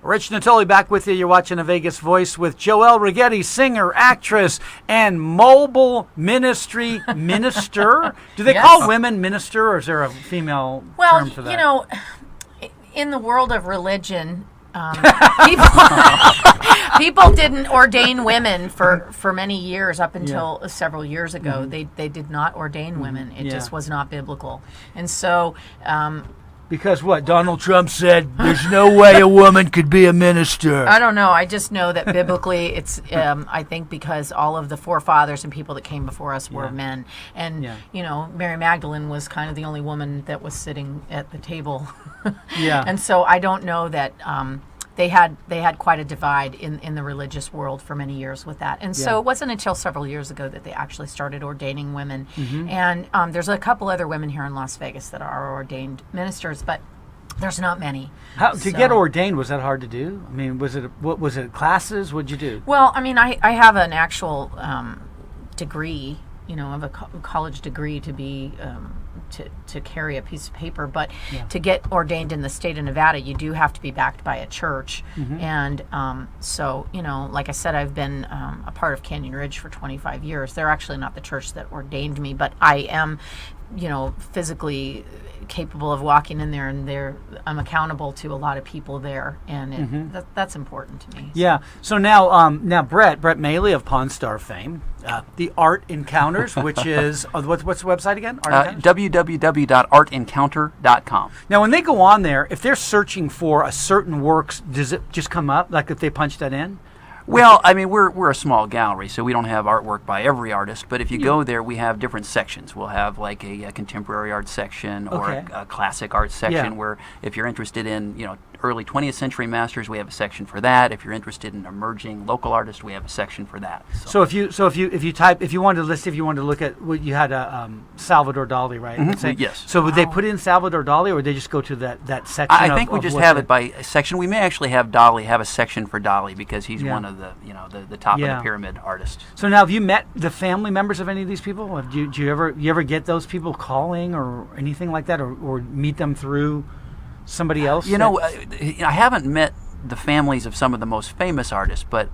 Rich Natoli back with you. You're watching A Vegas Voice with Joelle Righetti, singer, actress, and mobile ministry minister. Do they call women minister, or is there a female term for that? Well, you know, in the world of religion, people didn't ordain women for many years up until several years ago. They did not ordain women. It just was not biblical. And so... because what? Donald Trump said there's no way a woman could be a minister. I don't know. I just know that biblically it's, I think because all of the forefathers and people that came before us were men. And, you know, Mary Magdalene was kind of the only woman that was sitting at the table. And so I don't know that... They had quite a divide in the religious world for many years with that. And so it wasn't until several years ago that they actually started ordaining women. And there's a couple other women here in Las Vegas that are ordained ministers, but there's not many. To get ordained, was that hard to do? I mean, was it classes? What'd you do? Well, I mean, I have an actual degree, you know, of a college degree to be... To carry a piece of paper, but to get ordained in the state of Nevada, you do have to be backed by a church. And so, you know, like I said, I've been a part of Canyon Ridge for 25 years. They're actually not the church that ordained me, but I am, you know, physically capable of walking in there, and I'm accountable to a lot of people there, and that's important to me. Yeah. So now Brett Maly of Pawn Star fame, the Art Encounters, which is what's the website again? www.artencounter.com. Now, when they go on there, if they're searching for a certain works, does it just come up? Like if they punch that in? Well, I mean, we're a small gallery, so we don't have artwork by every artist. But if you go there, we have different sections. We'll have like a contemporary art section or a classic art section. Where if you're interested in, you know, early 20th century masters, we have a section for that. If you're interested in emerging local artists, we have a section for that. So if you wanted to look at what you had Salvador Dali, right? Yes. So would they put in Salvador Dali, or would they just go to that section? I think we just have it by section. We may actually have a section for Dali because he's one of the top of the pyramid artists. So now, have you met the family members of any of these people? Do you ever get those people calling or anything like that, or meet them through somebody else? You know, I haven't met the families of some of the most famous artists, but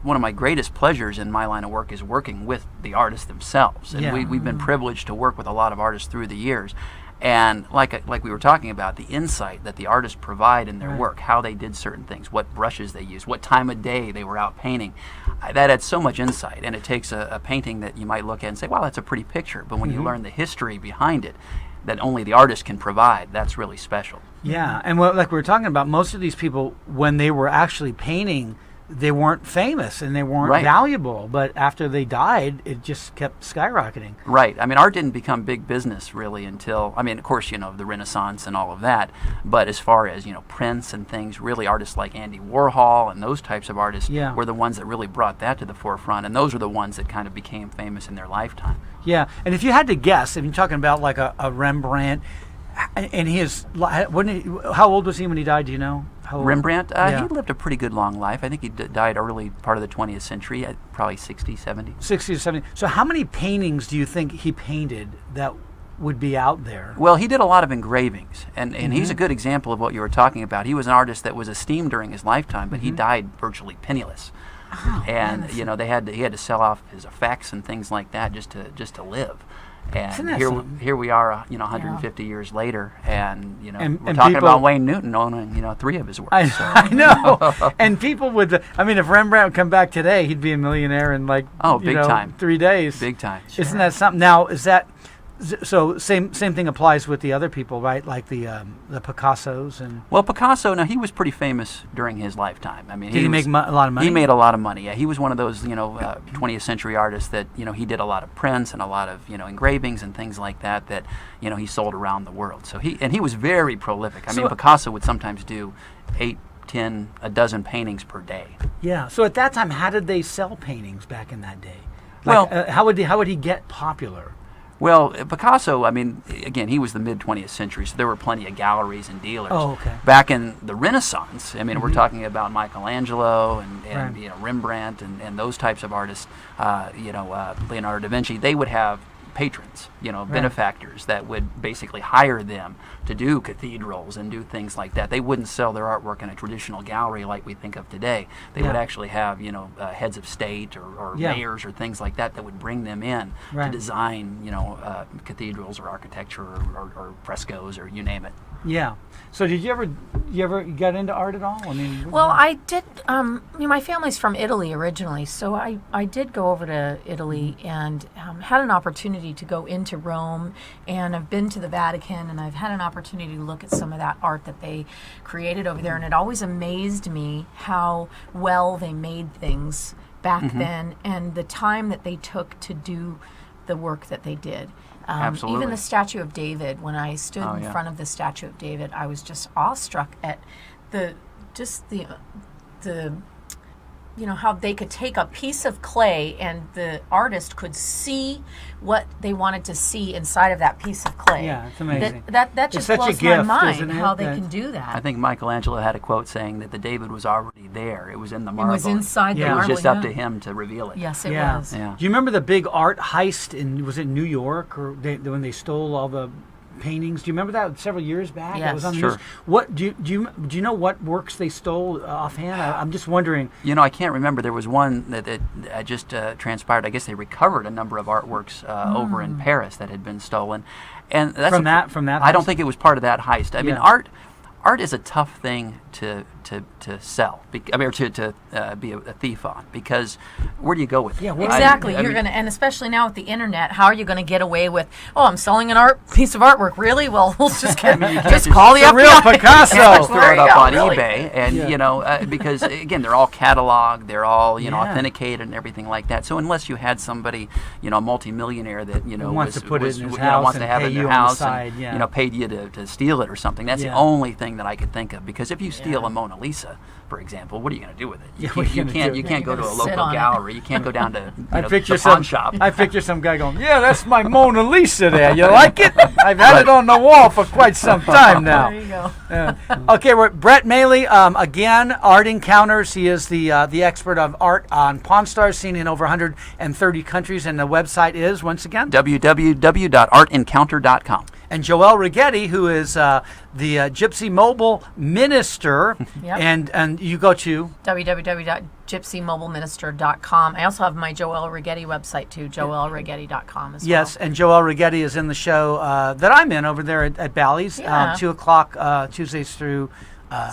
one of my greatest pleasures in my line of work is working with the artists themselves. And we've been privileged to work with a lot of artists through the years. And like we were talking about, the insight that the artists provide in their work, how they did certain things, what brushes they used, what time of day they were out painting, that adds so much insight. And it takes a painting that you might look at and say, wow, that's a pretty picture. But when you learn the history behind it, that only the artist can provide, that's really special. Yeah, and like we were talking about, most of these people, when they were actually painting, they weren't famous and they weren't valuable, but after they died, it just kept skyrocketing. Right. I mean, art didn't become big business really until, I mean, of course, you know, the Renaissance and all of that, but as far as, you know, Prince and things, really artists like Andy Warhol and those types of artists were the ones that really brought that to the forefront, and those are the ones that kind of became famous in their lifetime. Yeah, and if you had to guess, if you're talking about like a Rembrandt, and how old was he when he died, do you know? Rembrandt, he lived a pretty good long life. I think he died early part of the 20th century, probably 60, 70. 60 to 70. So how many paintings do you think he painted that would be out there? Well, he did a lot of engravings, and he's a good example of what you were talking about. He was an artist that was esteemed during his lifetime, but he died virtually penniless. Oh, and you know, he had to sell off his effects and things like that just to live. And here we are, you know, 150 years later, and you know, we're talking about Wayne Newton owning, you know, 3 of his works. I know. And people would, I mean, if Rembrandt would come back today, he'd be a millionaire in like time 3 days. Big time. Isn't that something? Now, is that so? Same thing applies with the other people, right? Like the Picassos and. Well, Picasso, now he was pretty famous during his lifetime. I mean, did he make a lot of money? He made a lot of money. Yeah, he was one of those 20th century artists that he did a lot of prints and a lot of engravings and things like that he sold around the world. So he was very prolific. I mean, Picasso would sometimes do 8, 10, a dozen paintings per day. Yeah. So at that time, how did they sell paintings back in that day? Like, well, how would he get popular? Well, Picasso, I mean, again, he was the mid-20th century, so there were plenty of galleries and dealers. Oh, okay. Back in the Renaissance, I mean, we're talking about Michelangelo and Rembrandt and those types of artists, Leonardo da Vinci, they would have patrons, benefactors that would basically hire them to do cathedrals and do things like that. They wouldn't sell their artwork in a traditional gallery like we think of today. They would actually have, heads of state or mayors or things like that would bring them in to design, cathedrals or architecture or frescoes or you name it. Yeah. So did you ever get into art at all? I mean, well, I did. My family's from Italy originally, so I did go over to Italy and had an opportunity to go into Rome, and I've been to the Vatican, and I've had an opportunity to look at some of that art that they created over there, and it always amazed me how well they made things back then, and the time that they took to do the work that they did. Absolutely. Even the Statue of David, when I stood in front of the Statue of David, I was just awestruck at the how they could take a piece of clay and the artist could see what they wanted to see inside of that piece of clay. Yeah, it's amazing. That just such a blows gift, my isn't mind it? how they can do that. I think Michelangelo had a quote saying that the David was already there. It was in the marble. It was inside the It marble. was just up to him to reveal it. Yes, it Yeah. was. Yeah. Do you remember the big art heist was it New York when they stole all the paintings? Do you remember that several years back? Yes. It was on the Sure. news. What do you know what works they stole offhand? I'm just wondering. I can't remember. There was one that just transpired. I guess they recovered a number of artworks over in Paris that had been stolen, and that's From that I don't heist? think it was part of that heist. I mean, art is a tough thing to sell. Or to be a thief on, because where do you go with it? Yeah, Exactly. And especially now with the internet, how are you going to get away with? Oh, I'm selling an piece of artwork. Really? Well, we'll just just call the It's a real FBI. Picasso. Just throw it up on Really? eBay, and because again, they're all cataloged, they're all authenticated and everything like that. So unless you had somebody, a multimillionaire that wants to put it in his wants house to and have pay it in you their on the house, side, and paid you to steal it or something, that's the Yeah. only thing that I could think of. Because if you steal a Mona Lisa, for example, what are you going to do with it? Yeah, what are you gonna do? You can't go to a You're gonna sit local on it. gallery. You can't go down to I the picture pawn shop. I picture some guy going, "Yeah, that's my Mona Lisa there. You like it? I've had it on the wall for quite some time now." There you go. Okay, we're Brett Maly. Again, Art Encounters. He is the expert of art on Pawn Stars, seen in over 130 countries, and the website is once again www.artencounter.com. And Joelle Righetti, who is the Gypsy Mobile Minister, Yep. and you go to www.gypsymobileminister.com. I also have my Joelle Righetti website too, joellrighetti.com as well. yes, and Joelle Righetti is in the show that I'm in over there at Bally's, Yeah. 2:00 Tuesdays through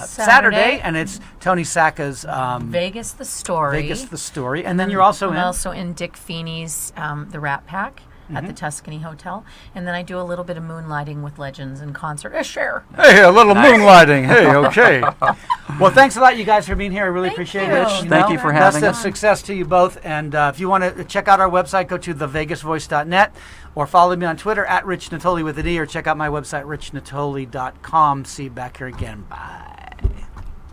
Saturday, and it's Tony Sacca's Vegas the Story. Vegas the Story, and then you're also I'm in. also in Dick Feeney's The Rat Pack at the Tuscany Hotel, and then I do a little bit of moonlighting with legends in concert. Share. Hey, a little moonlighting. Hey, okay. Well, thanks a lot, you guys, for being here. I really appreciate you. it. Thank you for having Best of us. success to you both. And if you want to check out our website, go to thevegasvoice.net or follow me on Twitter at Rich Natoli with an E, or check out my website, richnatoli.com. See you back here again. Bye.